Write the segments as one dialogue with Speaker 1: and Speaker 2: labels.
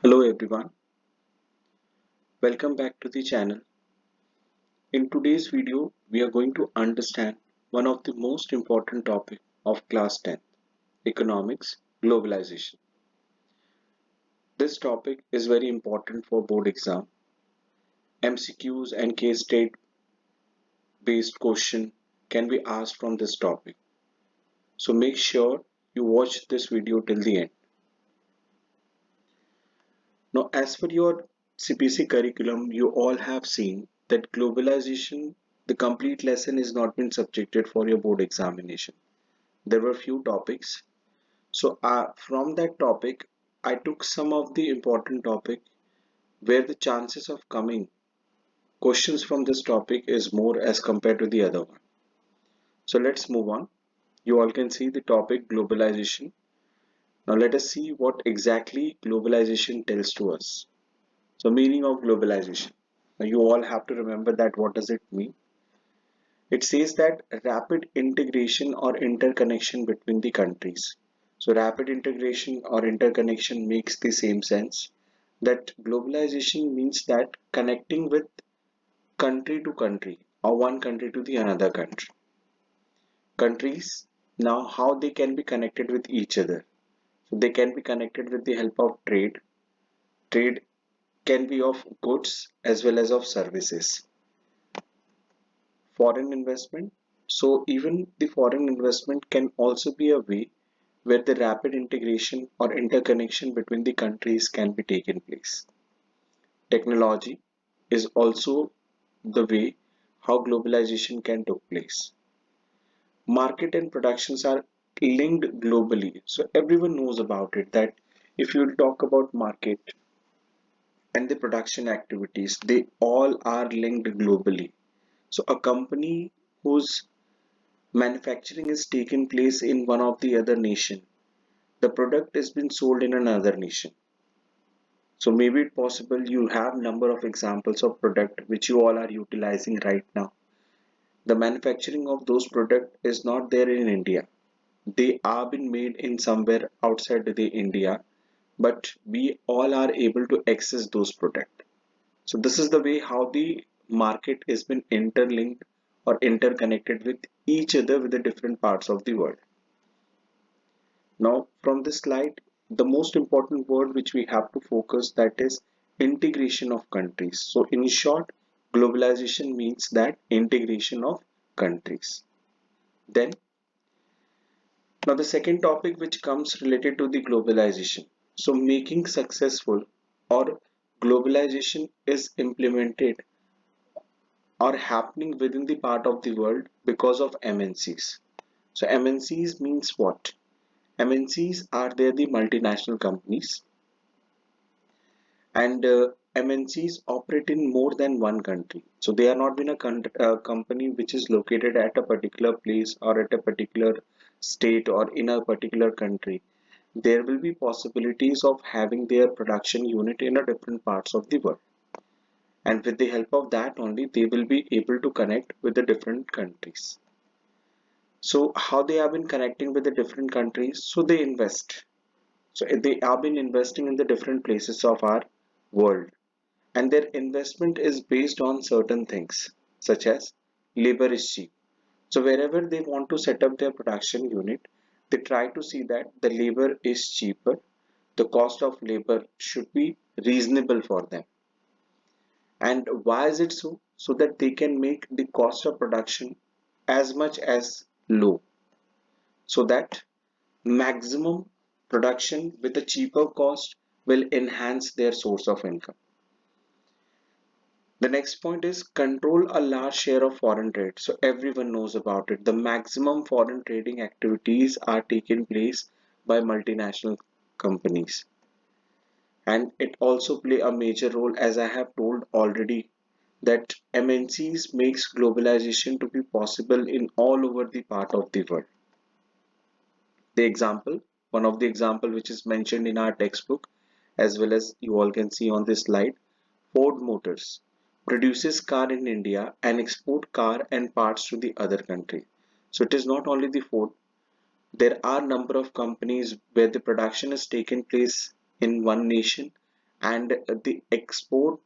Speaker 1: Hello everyone, welcome back to the channel. In today's video, we are going to understand one of the most important topic of class 10, economics, globalization. This topic is very important for board exam. MCQs and case state based question can be asked from this topic. So make sure you watch this video till the end. Now, as per your CBSE curriculum, you all have seen that globalization, the complete lesson is not been subjected for your board examination. There were few topics. So from that topic, I took some of the important topic where the chances of coming questions from this topic is more as compared to the other one. So let's move on. You all can see the topic globalization. Now let us see what exactly globalization tells to us. So meaning of globalization. Now you all have to remember that what does it mean? It says that rapid integration or interconnection between the countries. So rapid integration or interconnection makes the same sense that globalization means that connecting with country to country or one country to the another country. Countries now how they can be connected with each other. So they can be connected with the help of trade. Trade can be of goods as well as of services. Foreign investment. So even the foreign investment can also be a way where the rapid integration or interconnection between the countries can be taken place. Technology is also the way how globalization can take place. Market and productions are linked globally. So everyone knows about it that if you talk about market and the production activities, they all are linked globally. So a company whose manufacturing is taken place in one of the other nation, the product has been sold in another nation. So maybe it possible you have number of examples of product which you all are utilizing right now. The manufacturing of those product is not there in India. They are being made in somewhere outside the India, but we all are able to access those product. So this is the way how the market has been interlinked or interconnected with each other with the different parts of the world. Now from this slide, the most important word which we have to focus, that is integration of countries. So in short, globalization means that integration of countries. Then now the second topic which comes related to the globalization. So making successful or globalization is implemented or happening within the part of the world because of MNCs. So MNCs means what? MNCs are there the multinational companies, and MNCs operate in more than one country. So they are not in a company which is located at a particular place or at a particular state or in a particular country. There will be possibilities of having their production unit in a different parts of the world. And with the help of that only, they will be able to connect with the different countries. So how they have been connecting with the different countries? So they invest. So they have been investing in the different places of our world, and their investment is based on certain things such as labor is cheap. So wherever they want to set up their production unit, they try to see that the labor is cheaper. The cost of labor should be reasonable for them. And why is it so? So that they can make the cost of production as much as low, so that maximum production with a cheaper cost will enhance their source of income. The next point is control a large share of foreign trade. So everyone knows about it. The maximum foreign trading activities are taken place by multinational companies. And it also play a major role, as I have told already, that MNCs makes globalization to be possible in all over the part of the world. The example, one of the example which is mentioned in our textbook, as well as you all can see on this slide, Ford Motors produces car in India and export car and parts to the other country. So it is not only the Ford. There are number of companies where the production is taken place in one nation, and the export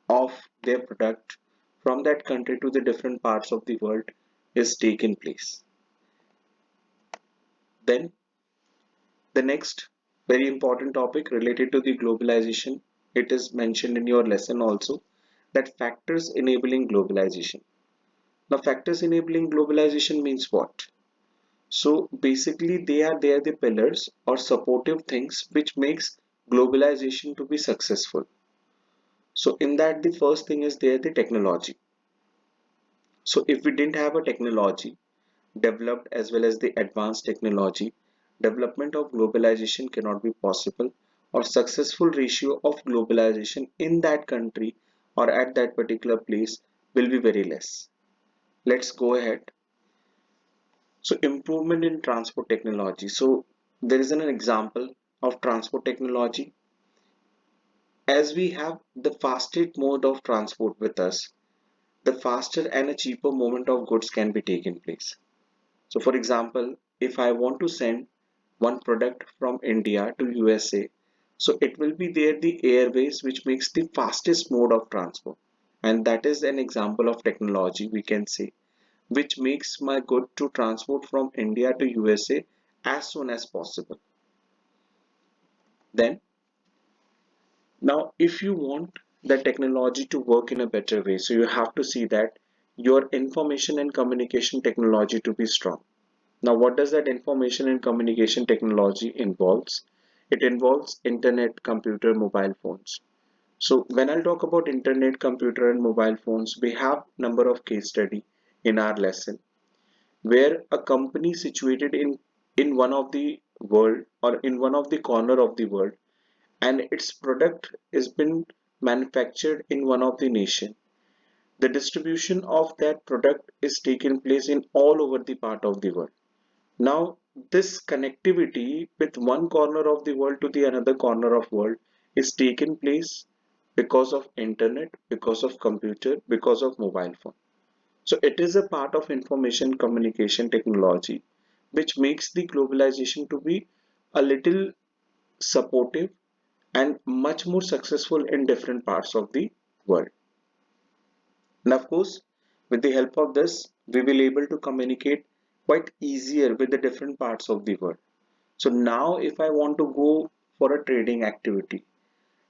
Speaker 1: of their product from that country to the different parts of the world is taking place. Then the next very important topic related to the globalization, it is mentioned in your lesson also, that factors enabling globalization. Now factors enabling globalization means what? So basically they are the pillars or supportive things which makes globalization to be successful. So in that the first thing is there the technology. So if we didn't have a technology developed as well as the advanced technology, development of globalization cannot be possible, or successful ratio of globalization in that country or at that particular place will be very less. Let's go ahead. So improvement in transport technology. So there is an example of transport technology. As we have the fastest mode of transport with us, the faster and a cheaper movement of goods can be taken place. So for example, if I want to send one product from India to USA, so it will be there the airways which makes the fastest mode of transport. And that is an example of technology we can say, which makes my good to transport from India to USA as soon as possible. Then, now if you want the technology to work in a better way, so you have to see that your information and communication technology to be strong. Now, what does that information and communication technology involves? It involves internet, computer, mobile phones. So when I'll talk about internet, computer and mobile phones, we have number of case study in our lesson where a company situated in one of the world or in one of the corner of the world, and its product is been manufactured in one of the nation. The distribution of that product is taken place in all over the part of the world. Now, this connectivity with one corner of the world to the another corner of world is taken place because of internet, because of computer, because of mobile phone. So it is a part of information communication technology which makes the globalization to be a little supportive and much more successful in different parts of the world. And of course, with the help of this, we will able to communicate quite easier with the different parts of the world. So now if I want to go for a trading activity,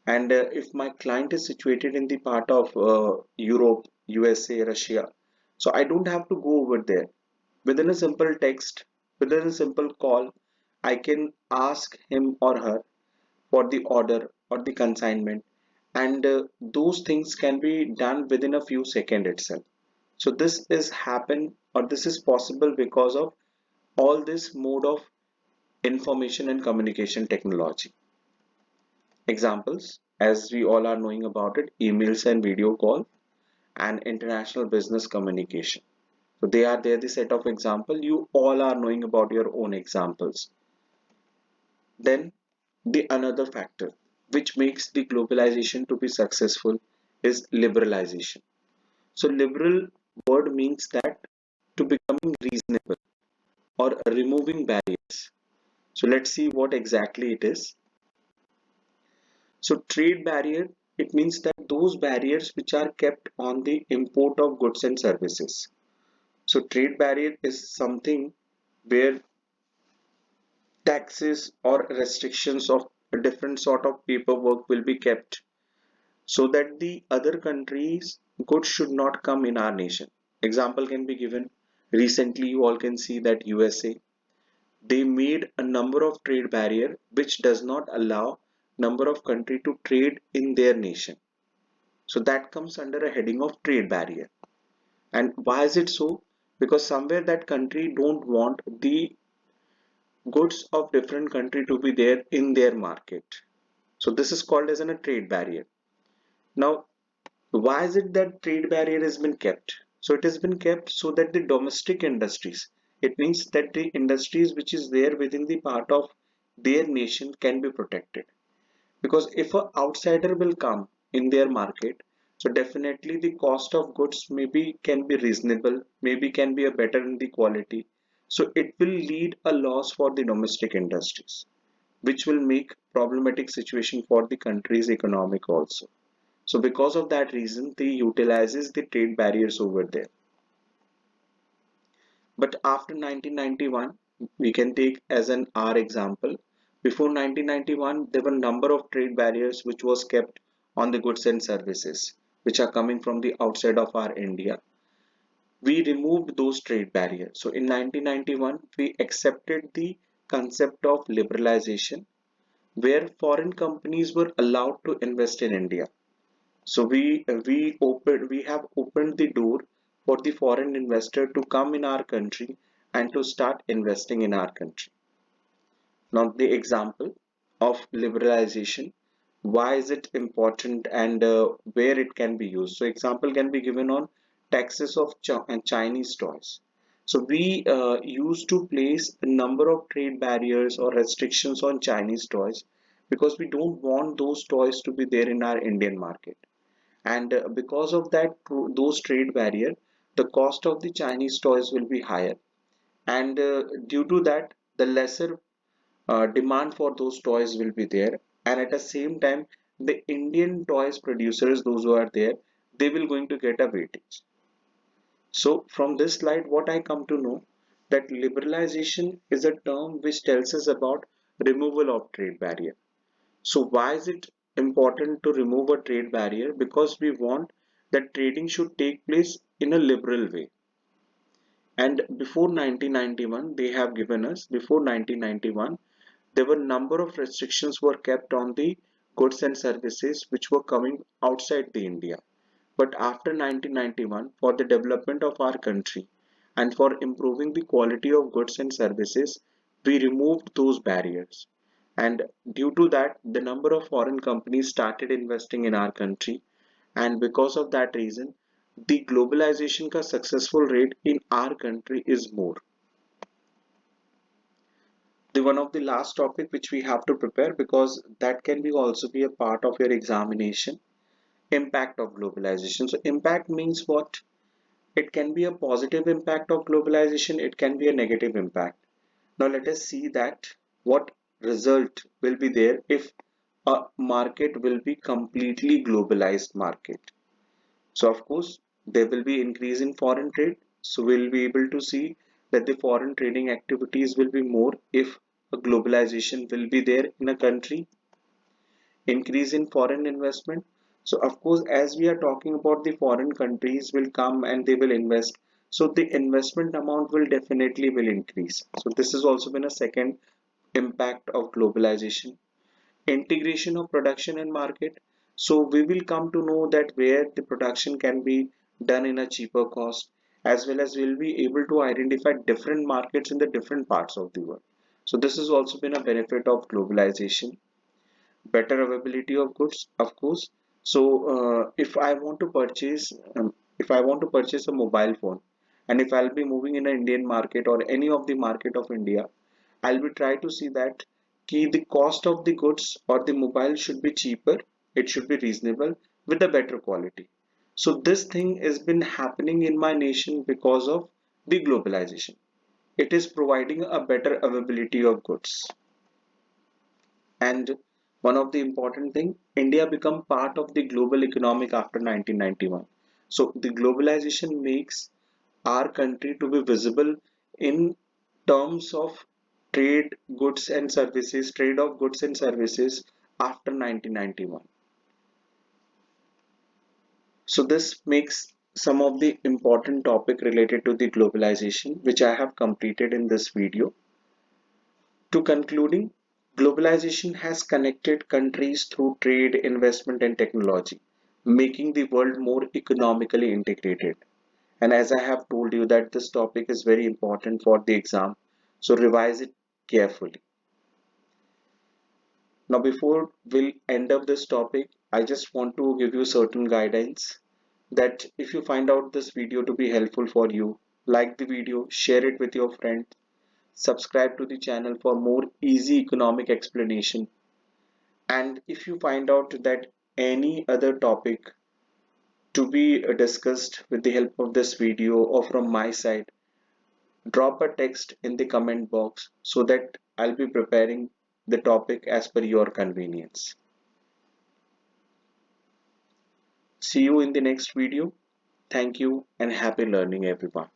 Speaker 1: and if my client is situated in the part of Europe, USA, Russia, so I don't have to go over there. Within a simple text, within a simple call, I can ask him or her for the order or the consignment, and those things can be done within a few seconds itself. So this is happen or this is possible because of all this mode of information and communication technology. Examples, as we all are knowing about it, emails and video call and international business communication. So they are there the set of example. You all are knowing about your own examples. Then the another factor which makes the globalization to be successful is liberalization. So liberal word means that to becoming reasonable or removing barriers. So let's see what exactly it is. So trade barrier, it means that those barriers which are kept on the import of goods and services. So trade barrier is something where taxes or restrictions of a different sort of paperwork will be kept so that the other countries goods should not come in our nation. Example can be given. Recently you all can see that USA, they made a number of trade barrier which does not allow number of country to trade in their nation. So that comes under a heading of trade barrier. And why is it so? Because somewhere that country don't want the goods of different country to be there in their market. So this is called as a trade barrier. Now, why is it that trade barrier has been kept? So it has been kept so that the domestic industries, it means that the industries which is there within the part of their nation can be protected. Because if an outsider will come in their market, so definitely the cost of goods maybe can be reasonable, maybe can be a better in the quality. So it will lead a loss for the domestic industries, which will make problematic situation for the country's economic also. So because of that reason, they utilizes the trade barriers over there. But after 1991, we can take as an R example. Before 1991, there were number of trade barriers which was kept on the goods and services, which are coming from the outside of our India. We removed those trade barriers. So in 1991, we accepted the concept of liberalization, where foreign companies were allowed to invest in India. So we have opened the door for the foreign investor to come in our country and to start investing in our country. Now the example of liberalization, why is it important and where it can be used? So example can be given on taxes of Chinese toys. So we used to place a number of trade barriers or restrictions on Chinese toys because we don't want those toys to be there in our Indian market. And because of that, those trade barrier, the cost of the Chinese toys will be higher, and due to that, the lesser demand for those toys will be there, and at the same time, the Indian toys producers, those who are there, they will going to get a weightage. So from this slide, what I come to know, that liberalization is a term which tells us about removal of trade barrier. So why is it important to remove a trade barrier? Because we want that trading should take place in a liberal way. And before 1991, they have given us, before 1991, there were number of restrictions were kept on the goods and services which were coming outside the India. But after 1991, for the development of our country and for improving the quality of goods and services, we removed those barriers. And due to that, the number of foreign companies started investing in our country. And because of that reason, the globalization ka successful rate in our country is more. The one of the last topic which we have to prepare, because that can be also be a part of your examination, impact of globalization. So impact means what? It can be a positive impact of globalization, it can be a negative impact. Now let us see that what result will be there if a market will be completely globalized market. So of course there will be increase in foreign trade. So we'll be able to see that the foreign trading activities will be more if a globalization will be there in a country. Increase in foreign investment. So of course, as we are talking about, the foreign countries will come and they will invest. So the investment amount will definitely will increase. So this has also been a second impact of globalization. Integration of production and market. So we will come to know that where the production can be done in a cheaper cost, as well as we'll be able to identify different markets in the different parts of the world. So this has also been a benefit of globalization. Better availability of goods, of course. So if I want to purchase a mobile phone, and if I'll be moving in an Indian market or any of the market of India, I'll be try to see that the cost of the goods or the mobile should be cheaper, it should be reasonable with a better quality. So this thing has been happening in my nation because of the globalization. It is providing a better availability of goods. And one of the important thing, India become part of the global economic after 1991. So the globalization makes our country to be visible in terms of trade of goods and services after 1991. So this makes some of the important topic related to the globalization which I have completed in this video. To concluding, globalization has connected countries through trade, investment, and technology, making the world more economically integrated. And as I have told you that this topic is very important for the exam, so revise it carefully. Now, before we'll end up this topic, I just want to give you certain guidelines that if you find out this video to be helpful for you, like the video, share it with your friend, subscribe to the channel for more easy economic explanation. And if you find out that any other topic to be discussed with the help of this video or from my side, drop a text in the comment box so that I'll be preparing the topic as per your convenience. See you in the next video. Thank you and happy learning, everyone.